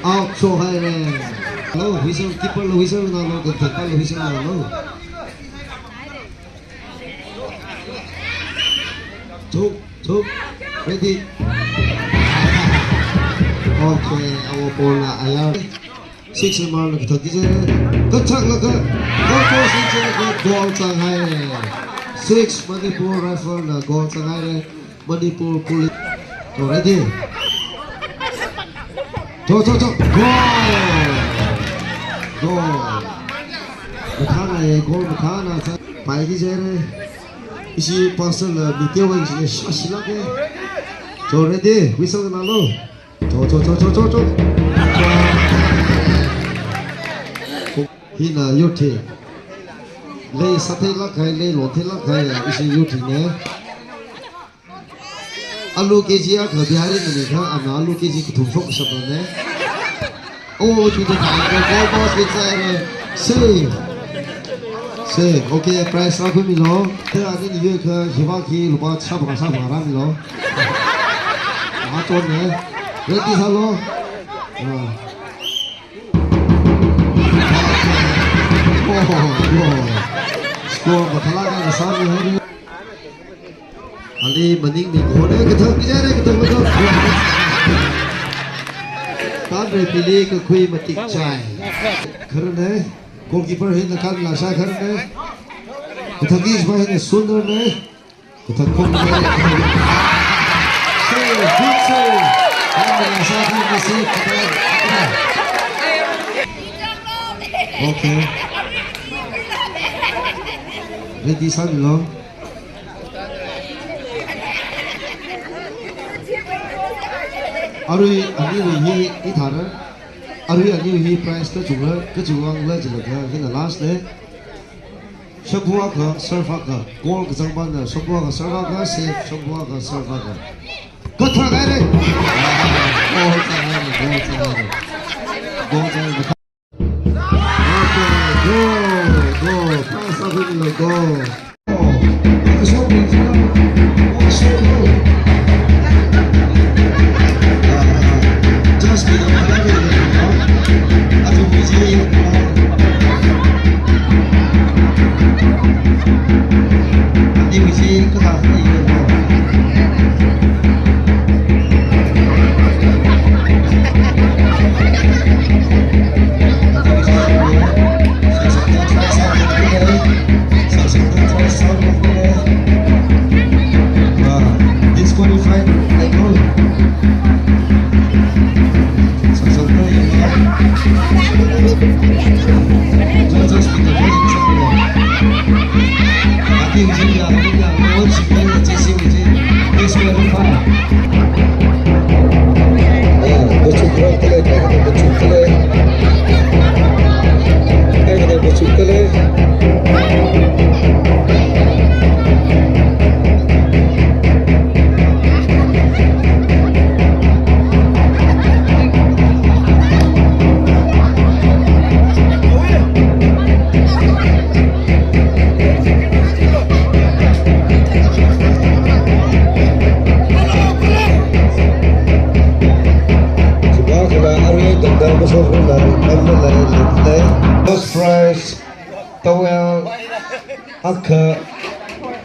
out so high lên lâu whistle keeper lo whistle nào lo cần thật lo whistle nào lâu chúc ready okay our ball là IR six mà là thật chứ cất chắc là cái goal six là goal sang hai six Manipur Rifle là goal sang hai này Manipur Police ready goal một tháng này goal một tháng là phải đi chơi này 이시 pasal 비디오가 이제 샤시라게 저 레디 위성 나로 저 히나 요티 레이 사테라 가이 레이 로테라 가이 이시 요티네 알루 케지야 그 비하리 니가 아나 알루 케지 그 동속 셨네 오 주도 다이거 골버스 비자에 세, 오케이, 프라이스 라쿠미로. 대안은 이게 그 희망기 루바 차보가 사바람이로. 아, 좋네. 레디 살로. 스코어 바탈라가 사람이 해리. 아니 머닝 니고네 그터 기자네 그터 그터. 다들 빌리 그 쿠이 마틱 차이. 그러네. Goalkeeper है नकाल लाशा घर में कुथकीश भाई ने सुंदर ने कुथकों में से फिर से हम लाशा में से ओके रेडी सारी लोग अरे ये इधर अरे ये प्राइस का जुगांग ले चलेगा कि ना लास्ट ने शब्बुआ का सर्फा का गोल का जंगबान ना शब्बुआ का सर्फा का सेफ शब्बुआ का सर्फा का कथा गए रे गोल चाहिए go प्राइस का भी मिलो go just be the First prize, towel, anchor.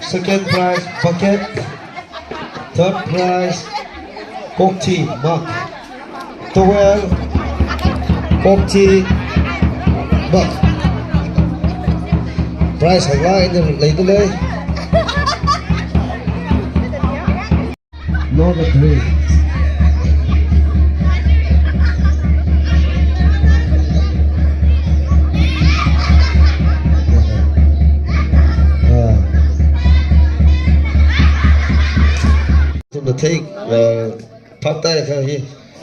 Second prize, bucket. Third prize, Coke tea, mug. Towel, Coke tea, mug. Prize hàng lai lấy tới đây. Lord of Dreams. mà thấy phát tay cái gì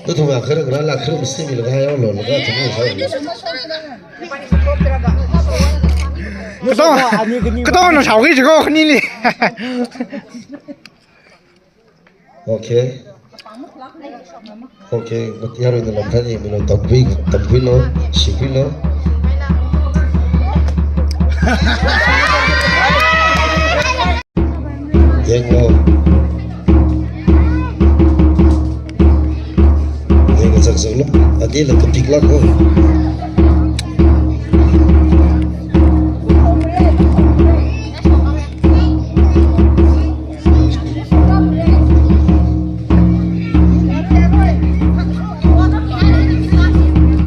tôi thông báo cái đó là cái một sinh là hai ông là cái chúng mình cái đó nó sáu cái gì có không đi ok ok một tí rồi làm thế gì mình tập vi nó xịt vi nó Yang lo Yang saksak lo อันนี้เราก็พลิกล็อกโอ้